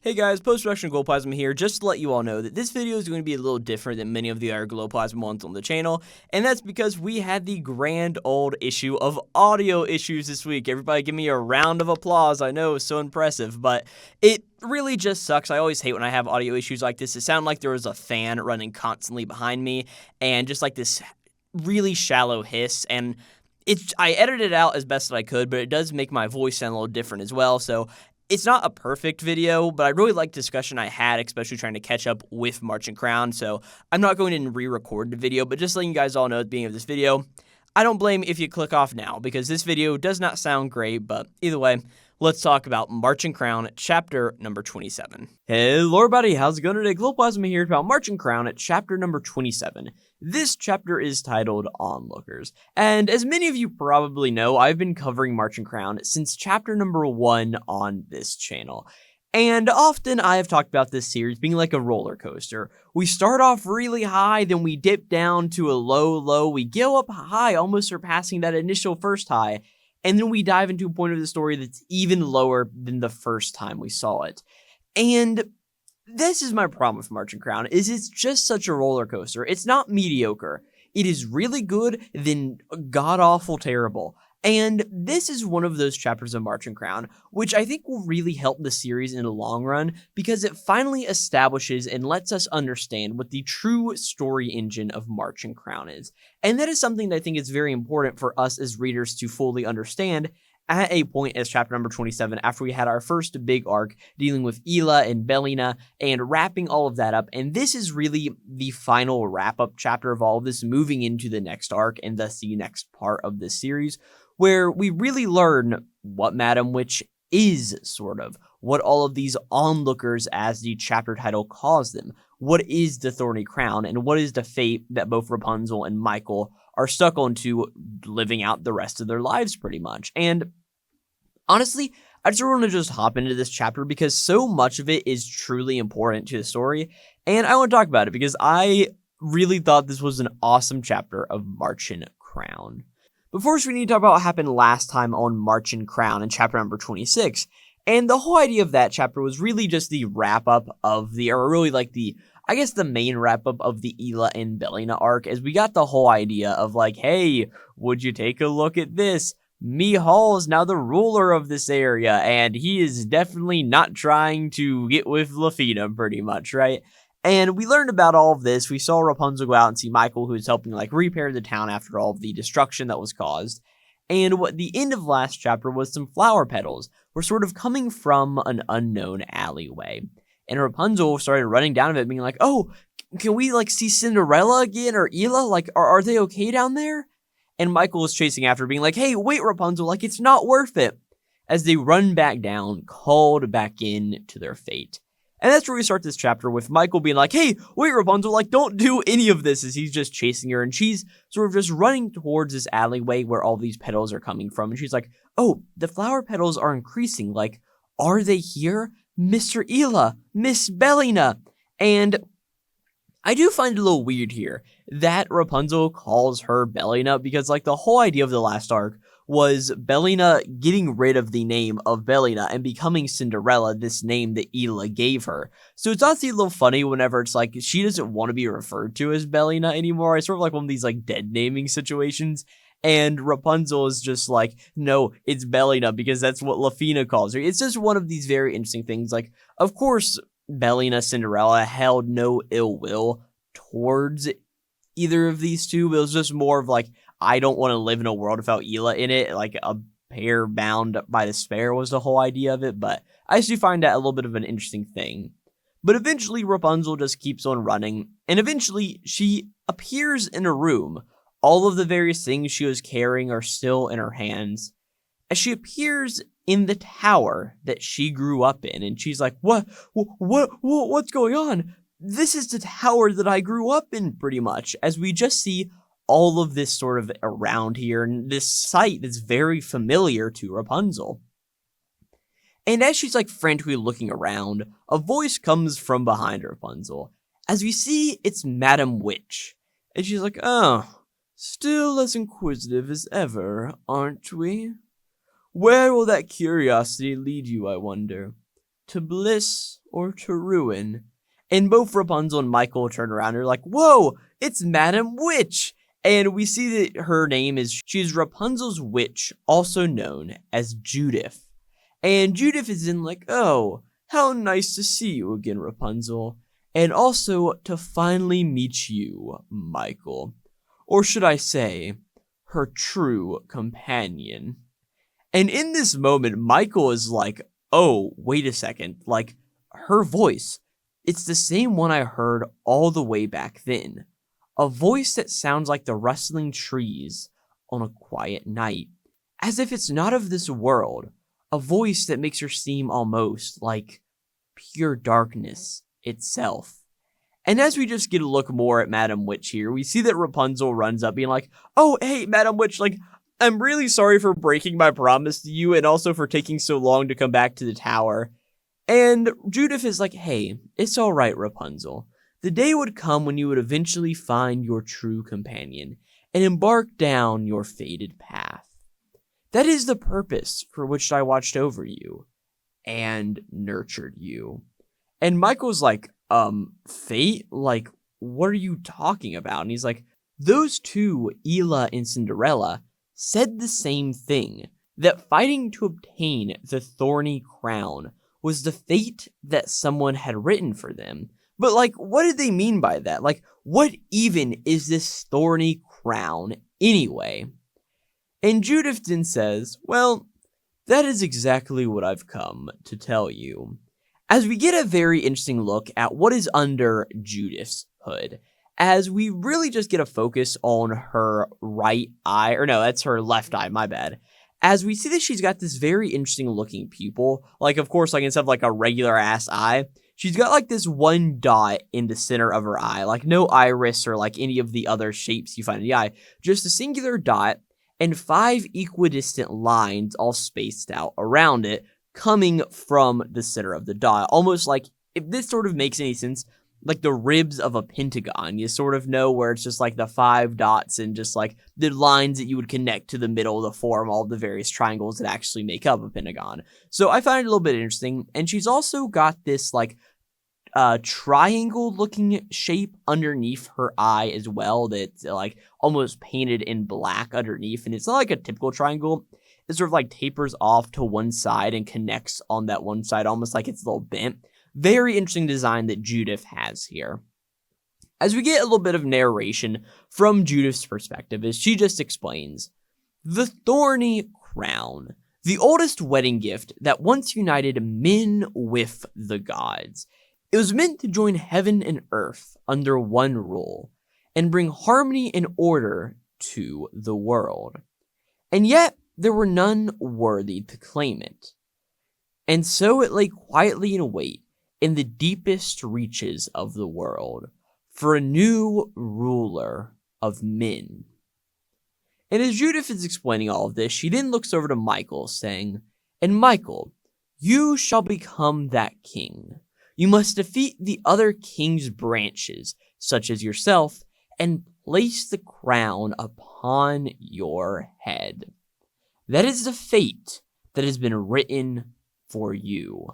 Hey guys, post-production Glowplasma here, just to let you all know that this video is going to be a little different than many of the other Glowplasma ones on the channel, and that's because we had the grand old issue of audio issues this week. Everybody give me a round of applause. I know, it's so impressive, but it really just sucks. I always hate when I have audio issues like this. It sounded like there was a fan running constantly behind me, and just like this really shallow hiss, and I edited it out as best as I could, but it does make my voice sound a little different as well, so it's not a perfect video, but I really like the discussion I had, especially trying to catch up with Märchen Crown, so I'm not going to re-record the video, but just letting you guys all know at the beginning of this video, I don't blame if you click off now, because this video does not sound great, but either way, let's talk about Märchen Crown, chapter number 27. Hello everybody, how's it going today? Glowplasma here about Märchen Crown at chapter number 27. This chapter is titled Onlookers, and as many of you probably know, I've been covering Märchen Crown since chapter number 1 on this channel. And often I have talked about this series being like a roller coaster. We start off really high, then we dip down to a low, we go up high, almost surpassing that initial first high, and then we dive into a point of the story that's even lower than the first time we saw it. And this is my problem with Märchen Crown, is it's just such a roller coaster. It's not mediocre. It is really good, then god-awful terrible. And this is one of those chapters of Märchen Crown, which I think will really help the series in the long run, because it finally establishes and lets us understand what the true story engine of Märchen Crown is. And that is something that I think is very important for us as readers to fully understand at a point as chapter number 27, after we had our first big arc dealing with Ela and Belina and wrapping all of that up. And this is really the final wrap-up chapter of all of this, moving into the next arc and thus the next part of this series, where we really learn what Madam Witch is, sort of, what all of these onlookers, as the chapter title calls them, what is the Thorny Crown, and what is the fate that both Rapunzel and Mikel are stuck onto, living out the rest of their lives pretty much. And honestly, I just want to just hop into this chapter because so much of it is truly important to the story, and I want to talk about it because I really thought this was an awesome chapter of Märchen Crown. But first, we need to talk about what happened last time on Märchen Crown in chapter number 26, and the whole idea of that chapter was really just the wrap-up of the, or really like the, I guess the main wrap-up of the Ela and Belina arc, as we got the whole idea of like, hey, would you take a look at this? Mikel is now the ruler of this area, and he is definitely not trying to get with Lafina, pretty much, right? And we learned about all of this. We saw Rapunzel go out and see Mikel, who is helping like repair the town after all of the destruction that was caused. And what the end of last chapter was some flower petals were sort of coming from an unknown alleyway. And Rapunzel started running down it, being like, oh, can we like see Cinderella again or Ela? Like, are they okay down there? And Mikel was chasing after, being like, hey, wait, Rapunzel, like, it's not worth it. As they run back down, called back in to their fate. And that's where we start this chapter with Mikel being like, hey, wait, Rapunzel, like, don't do any of this, as he's just chasing her. And she's sort of just running towards this alleyway where all these petals are coming from. And she's like, oh, the flower petals are increasing. Like, are they here? Mr. Ela, Miss Belina. And I do find it a little weird here that Rapunzel calls her Belina, because like the whole idea of the last arc was Belina getting rid of the name of Belina and becoming Cinderella, this name that Ela gave her. So it's honestly a little funny whenever it's like she doesn't want to be referred to as Belina anymore. It's sort of like one of these like dead naming situations. And Rapunzel is just like, no, it's Belina because that's what Lafina calls her. It's just one of these very interesting things. Like, of course, Belina Cinderella held no ill will towards either of these two, but it was just more of like, I don't want to live in a world without Ela in it. Like a pair bound by despair was the whole idea of it, but I just do find that a little bit of an interesting thing. But eventually Rapunzel just keeps on running, and eventually she appears in a room. All of the various things she was carrying are still in her hands, as she appears in the tower that she grew up in, and she's like, what's going on? This is the tower that I grew up in, pretty much, as we just see all of this sort of around here, and this sight that's very familiar to Rapunzel. And as she's like frantically looking around, a voice comes from behind Rapunzel, as we see it's Madam Witch, and she's like, oh, still as inquisitive as ever, aren't we? Where will that curiosity lead you, I wonder? to bliss or to ruin. And both Rapunzel and Mikel turn around and are like, whoa, it's Madam Witch. And we see that her name is, she's Rapunzel's witch, also known as Judith. And Judith is in like, oh, how nice to see you again, Rapunzel. And also to finally meet you, Mikel. Or should I say, her true companion. And in this moment, Mikel is like, oh, wait a second, like, her voice, it's the same one I heard all the way back then. A voice that sounds like the rustling trees on a quiet night, as if it's not of this world. A voice that makes her seem almost like pure darkness itself. And as we just get a look more at Madam Witch here, we see that Rapunzel runs up being like, oh, hey, Madam Witch, like, I'm really sorry for breaking my promise to you and also for taking so long to come back to the tower. And Judith is like, hey, it's all right, Rapunzel. The day would come when you would eventually find your true companion and embark down your fated path. That is the purpose for which I watched over you and nurtured you. And Michael's like, fate? Like, what are you talking about? And he's like, those two, Ela and Cinderella, said the same thing, that fighting to obtain the thorny crown was the fate that someone had written for them. But, like, what did they mean by that? Like, what even is this thorny crown anyway? And Judith then says, well, that is exactly what I've come to tell you. As we get a very interesting look at what is under Judith's hood, as we really just get a focus on her right eye, or no, that's her left eye, my bad. As we see that she's got this very interesting looking pupil, like, of course, like, instead of like a regular ass eye, she's got like this one dot in the center of her eye, like no iris or like any of the other shapes you find in the eye, just a singular dot and 5 equidistant lines all spaced out around it, coming from the center of the dot. Almost like, if this sort of makes any sense, like the ribs of a pentagon. You sort of know where it's just like the 5 dots and just like the lines that you would connect to the middle to form all the various triangles that actually make up a pentagon. So I find it a little bit interesting. And she's also got this like triangle looking shape underneath her eye as well, that's like almost painted in black underneath. And it's not like a typical triangle. It sort of like tapers off to one side and connects on that one side, almost like it's a little bent. Very interesting design that Judith has here. As we get a little bit of narration from Judith's perspective, as she just explains, the thorny crown, the oldest wedding gift that once united men with the gods. It was meant to join heaven and earth under one rule and bring harmony and order to the world. And yet, there were none worthy to claim it. And so it lay quietly in wait in the deepest reaches of the world for a new ruler of men. And as Judith is explaining all of this, she then looks over to Mikel, saying, and Mikel, you shall become that king. You must defeat the other king's branches, such as yourself, and place the crown upon your head. That is the fate that has been written for you.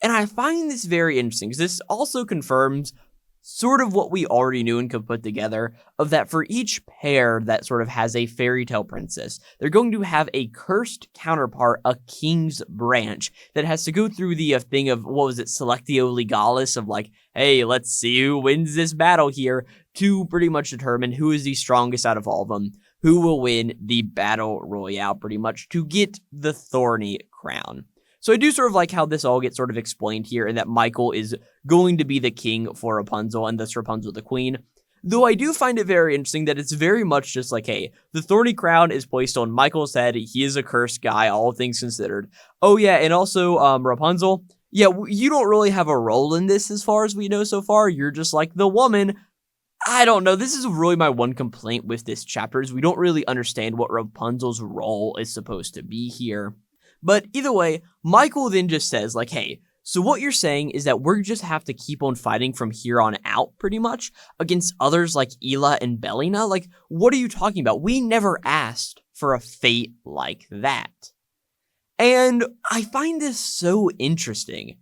And I find this very interesting, because this also confirms sort of what we already knew and could put together, of that for each pair that sort of has a fairy tale princess, they're going to have a cursed counterpart, a king's branch, that has to go through the thing of, what was it, Selectio Legalis, of like, hey, let's see who wins this battle here, to pretty much determine who is the strongest out of all of them, who will win the battle royale, pretty much, to get the thorny crown. So I do sort of like how this all gets sort of explained here, and that Mikel is going to be the king for Rapunzel, and thus Rapunzel the queen. Though I do find it very interesting that it's very much just like, hey, the thorny crown is placed on Mikel's head. He is a cursed guy, all things considered. Oh yeah, and also Rapunzel, yeah, you don't really have a role in this as far as we know so far. You're just like the woman. I don't know. This is really my one complaint with this chapter, is we don't really understand what Rapunzel's role is supposed to be here. But either way, Mikel then just says, like, hey, so what you're saying is that we're just have to keep on fighting from here on out, pretty much, against others like Ela and Bellina? Like, what are you talking about? We never asked for a fate like that. And I find this so interesting,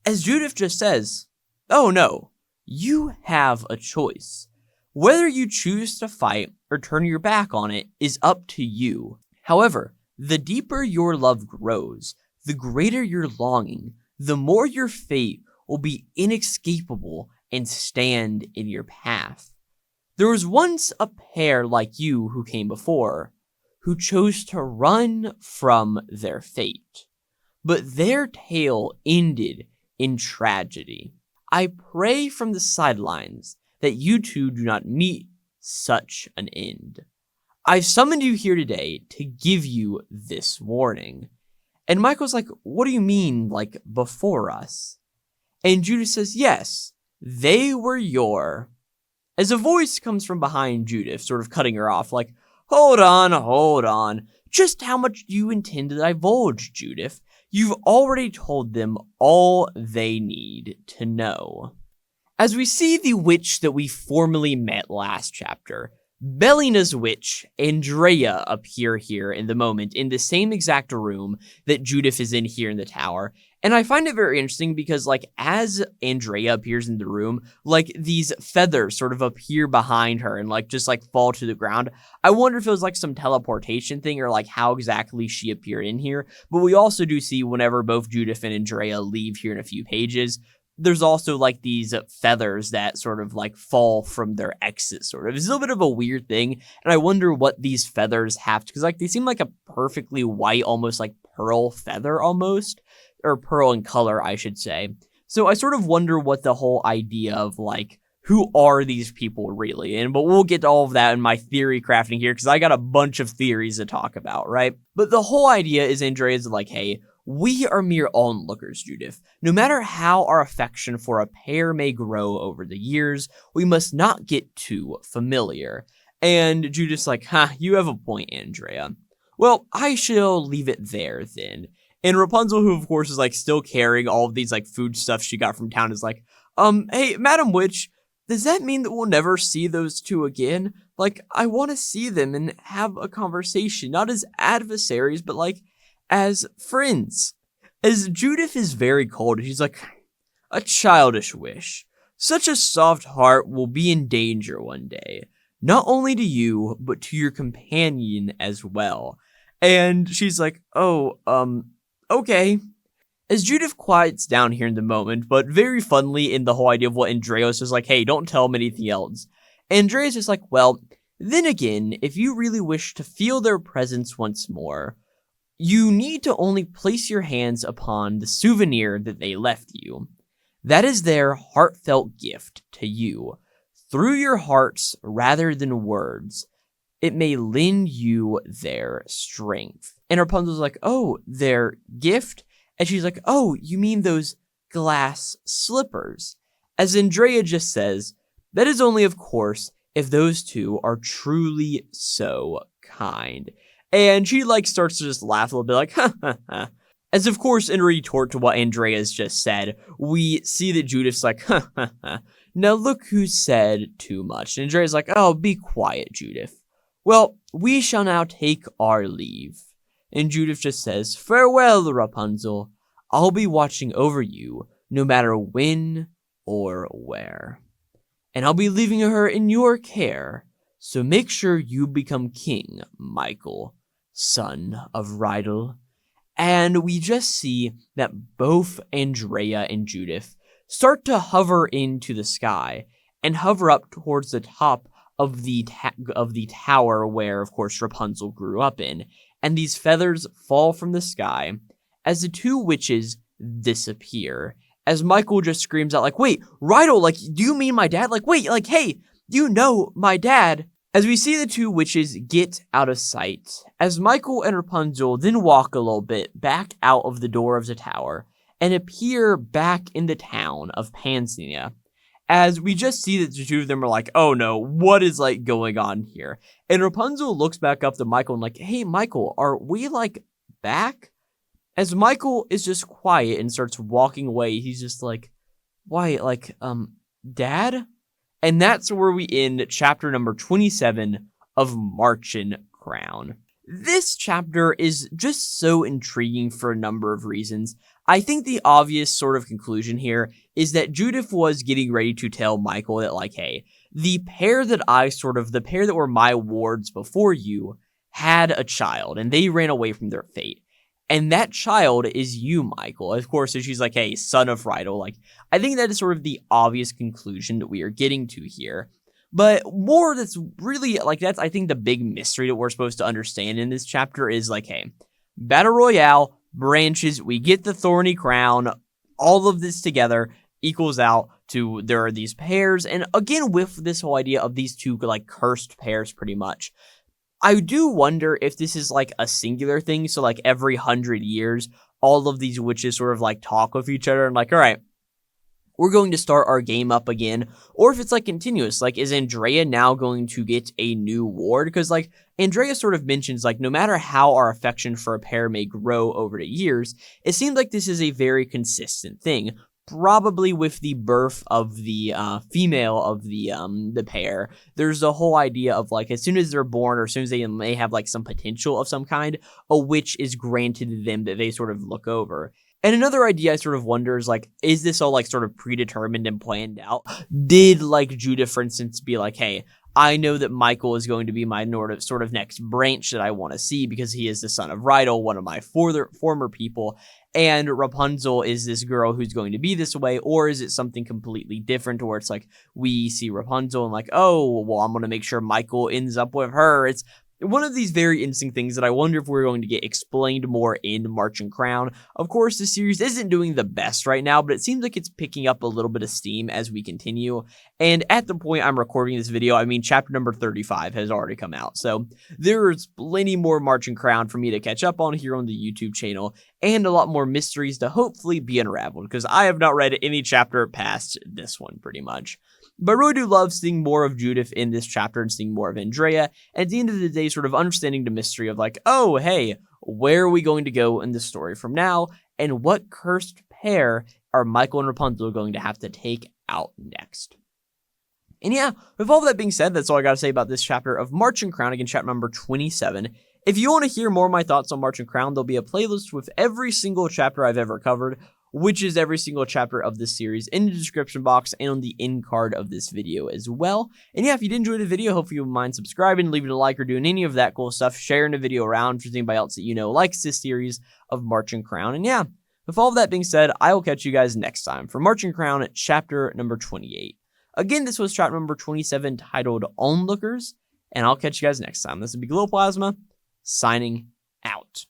As Judith just says, oh no, you have a choice. Whether you choose to fight or turn your back on it is up to you. However, the deeper your love grows, the greater your longing, the more your fate will be inescapable and stand in your path. There was once a pair like you who came before, who chose to run from their fate. But their tale ended in tragedy. I pray from the sidelines that you two do not meet such an end. I've summoned you here today to give you this warning. And Michael's like, what do you mean, like, before us? And Judith says, yes, they were your... As a voice comes from behind Judith, sort of cutting her off, like, hold on. Just how much do you intend to divulge, Judith? You've already told them all they need to know. As we see the witch that we formerly met last chapter, Bellina's witch, Andrea, appear here in the moment in the same exact room that Judith is in here in the tower. And I find it very interesting because, like, as Andrea appears in the room, like, these feathers sort of appear behind her and, like, just, like, fall to the ground. I wonder if it was, like, some teleportation thing or, like, how exactly she appeared in here. But we also do see whenever both Judith and Andrea leave here in a few pages, there's also, like, these feathers that sort of, like, fall from their exit, sort of. It's a little bit of a weird thing, and I wonder what these feathers have to, because, like, they seem like a perfectly white, almost, like, pearl feather, almost. Or pearl in color, I should say. So I sort of wonder what the whole idea of, like, who are these people really? But we'll get to all of that in my theory crafting here, because I got a bunch of theories to talk about, right? But the whole idea is Andrea's like, hey, we are mere onlookers, Judith. No matter how our affection for a pair may grow over the years, we must not get too familiar. And Judith's like, you have a point, Andrea. Well, I shall leave it there, then. And Rapunzel, who of course is like still carrying all of these like food stuff she got from town, is like, hey, Madam Witch, does that mean that we'll never see those two again? Like, I want to see them and have a conversation, not as adversaries, but like as friends. As Judith is very cold, she's like, a childish wish. Such a soft heart will be in danger one day, not only to you, but to your companion as well. And she's like, okay. As Judith quiets down here in the moment, but very funnily in the whole idea of what Andrea's just like, hey, don't tell him anything else. Andrea's just like, well, then again, if you really wish to feel their presence once more, you need to only place your hands upon the souvenir that they left you. That is their heartfelt gift to you. Through your hearts rather than words, it may lend you their strength. And Rapunzel's like, oh, their gift? And she's like, oh, you mean those glass slippers? As Andrea just says, that is only, of course, if those two are truly so kind. And she, like, starts to just laugh a little bit like, ha, ha, ha. As, of course, in retort to what Andrea's just said, we see that Judith's like, ha, ha, ha. Now look who said too much. And Andrea's like, oh, be quiet, Judith. Well, we shall now take our leave. And Judith just says, farewell, Rapunzel. I'll be watching over you, no matter when or where. And I'll be leaving her in your care, so make sure you become king, Mikel, son of Rydell. And we just see that both Andrea and Judith start to hover into the sky and hover up towards the top of the tower where, of course, Rapunzel grew up in. And these feathers fall from the sky as the two witches disappear. As Mikel just screams out, like, wait, Rydell, like, do you mean my dad? Like, wait, like, hey, you know my dad. As we see the two witches get out of sight, as Mikel and Rapunzel then walk a little bit back out of the door of the tower and appear back in the town of Pansnia, as we just see that the two of them are like, oh no, what is like going on here? And Rapunzel looks back up to Mikel and like, hey, Mikel, are we like back? As Mikel is just quiet and starts walking away, he's just like, why, like, Dad? And that's where we end chapter number 27 of Märchen Crown. This chapter is just so intriguing for a number of reasons. I think the obvious sort of conclusion here is that Judith was getting ready to tell Mikel that, like, hey, the pair that were my wards before you had a child, and they ran away from their fate. And that child is you, Mikel. Of course, so she's like, hey, son of Rydell. Like, I think that is sort of the obvious conclusion that we are getting to here. But more that's really, like, that's, I think, the big mystery that we're supposed to understand in this chapter is, like, hey, Battle Royale, branches, we get the Thorny Crown, all of this together equals out to there are these pairs, and again, with this whole idea of these two, like, cursed pairs, pretty much. I do wonder if this is, like, a singular thing, so, like, every 100 years, all of these witches sort of, like, talk with each other and, like, all right, we're going to start our game up again, or if it's, like, continuous, like, is Andrea now going to get a new ward? Because, like, Andrea sort of mentions, like, no matter how our affection for a pair may grow over the years, it seems like this is a very consistent thing. Probably with the birth of the female of the pair, there's the whole idea of, like, as soon as they're born, or as soon as they may have, like, some potential of some kind, a witch is granted to them that they sort of look over. And another idea I sort of wonder is, like, is this all, like, sort of predetermined and planned out? Did, like, Judith, for instance, be like, hey, I know that Mikel is going to be my sort of next branch that I want to see because he is the son of Rydell, one of my former people, and Rapunzel is this girl who's going to be this way, or is it something completely different where it's like, we see Rapunzel and like, oh, well, I'm going to make sure Mikel ends up with her. It's one of these very interesting things that I wonder if we're going to get explained more in Märchen Crown. Of course, the series isn't doing the best right now, but it seems like it's picking up a little bit of steam as we continue. And at the point I'm recording this video, I mean, chapter number 35 has already come out. So there's plenty more Märchen Crown for me to catch up on here on the YouTube channel, and a lot more mysteries to hopefully be unraveled, because I have not read any chapter past this one, pretty much. But I really do love seeing more of Judith in this chapter and seeing more of Andrea. And at the end of the day, sort of understanding the mystery of like, oh, hey, where are we going to go in the story from now? And what cursed pair are Mikel and Rapunzel going to have to take out next? And yeah, with all that being said, that's all I got to say about this chapter of Märchen Crown, again, chapter number 27. If you want to hear more of my thoughts on Märchen Crown, there'll be a playlist with every single chapter I've ever covered, which is every single chapter of this series, in the description box and on the end card of this video as well. And yeah, if you did enjoy the video, hopefully you wouldn't mind subscribing, leaving a like, or doing any of that cool stuff, sharing the video around for anybody else that you know likes this series of Märchen Crown. And yeah, with all of that being said, I will catch you guys next time for Märchen Crown chapter number 28. Again, this was chapter number 27 titled Onlookers, and I'll catch you guys next time. This will be Glowplasma, signing out.